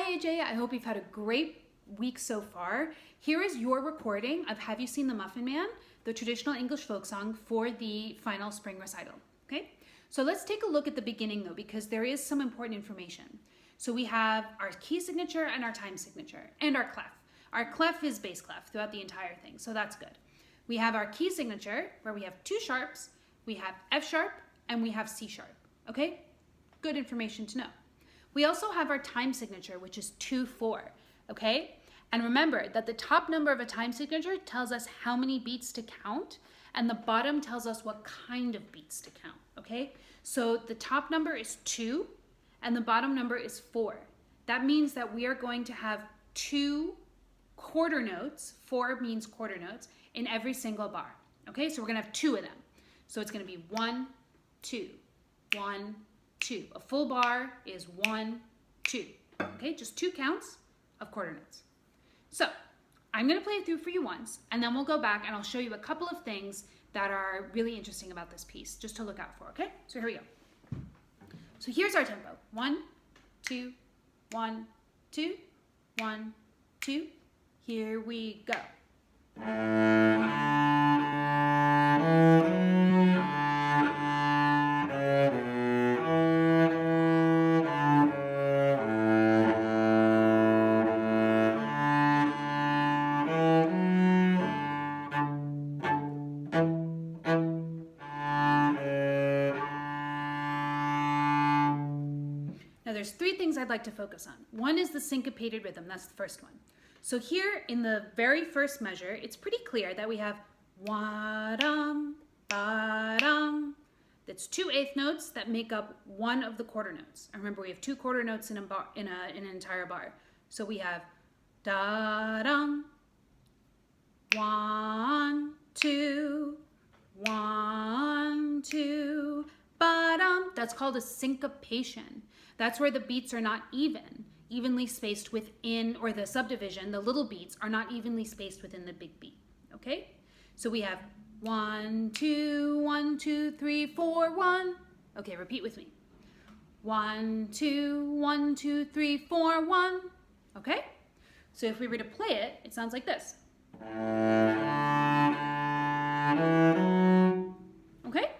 AJ, I hope you've had a great week so far. Here is your recording of Have You Seen the Muffin Man, the traditional English folk song for the final spring recital. Okay, so let's take a look at the beginning though, because there is some important information. So we have our key signature and our time signature and our clef. Our clef is bass clef throughout the entire thing, so that's good. We have our key signature where we have two sharps, we have F sharp and we have C sharp, okay? Good information to know. We also have our time signature, which is 2-4, okay? And remember that the top number of a time signature tells us how many beats to count, and the bottom tells us what kind of beats to count, okay? So the top number is 2, and the bottom number is 4. That means that we are going to have 2 quarter notes, 4 means quarter notes, in every single bar, okay? So we're gonna have 2 of them. So it's gonna be 1, 2, 1, 2. A full bar is 1, 2. Okay, just 2 counts of quarter notes. So I'm going to play it through for you once, and then we'll go back and I'll show you a couple of things that are really interesting about this piece, just to look out for, okay? So here we go. So here's our tempo. 1, 2, 1, 2, 1, 2. Here we go. Now there's 3 things I'd like to focus on. One is the syncopated rhythm, that's the first one. So here in the very first measure, it's pretty clear that we have wa-dum, ba-dum. That's 2 eighth notes that make up one of the quarter notes. And remember, we have 2 quarter notes in an entire bar. So we have da-dum, 1, 2, 1, 2, ba-dum. That's called a syncopation. That's where the beats are not evenly spaced within, or the subdivision, the little beats are not evenly spaced within the big beat, okay? So we have 1, 2, 1, 2, 3, 4, 1. Okay, repeat with me. 1, 2, 1, 2, 3, 4, 1. Okay? So if we were to play it, it sounds like this. Okay?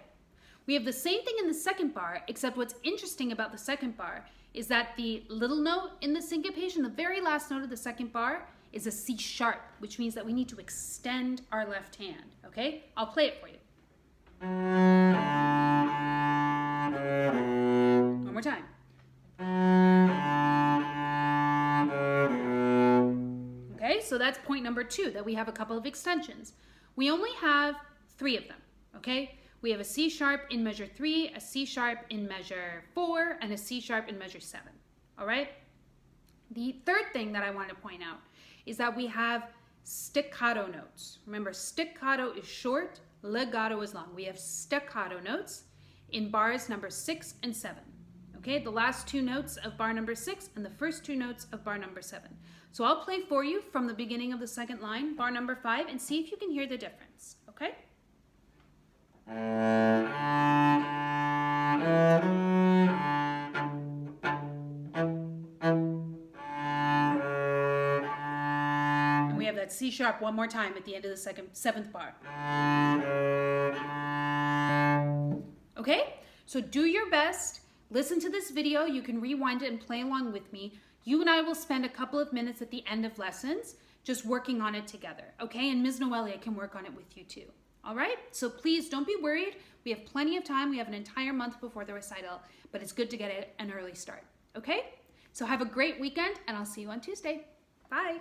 We have the same thing in the second bar, except what's interesting about the second bar is that the little note in the syncopation, the very last note of the second bar, is a C sharp, which means that we need to extend our left hand, okay? I'll play it for you. One more time. Okay, so that's point number 2, that we have a couple of extensions. We only have 3 of them, okay? We have a C sharp in measure 3, a C sharp in measure 4, and a C sharp in measure 7, all right? The third thing that I want to point out is that we have staccato notes. Remember, staccato is short, legato is long. We have staccato notes in bars number 6 and 7, okay? The last 2 notes of bar number 6 and the first 2 notes of bar number 7. So I'll play for you from the beginning of the second line, bar number 5, and see if you can hear the difference, okay? And we have that C sharp one more time at the end of the 7th bar. Okay, so do your best. Listen to this video. You can rewind it and play along with me. You and I will spend a couple of minutes at the end of lessons just working on it together, okay? And Ms. Noelia can work on it with you too. All right, so please don't be worried. We have plenty of time. We have an entire month before the recital, but it's good to get an early start, okay? So have a great weekend, and I'll see you on Tuesday. Bye.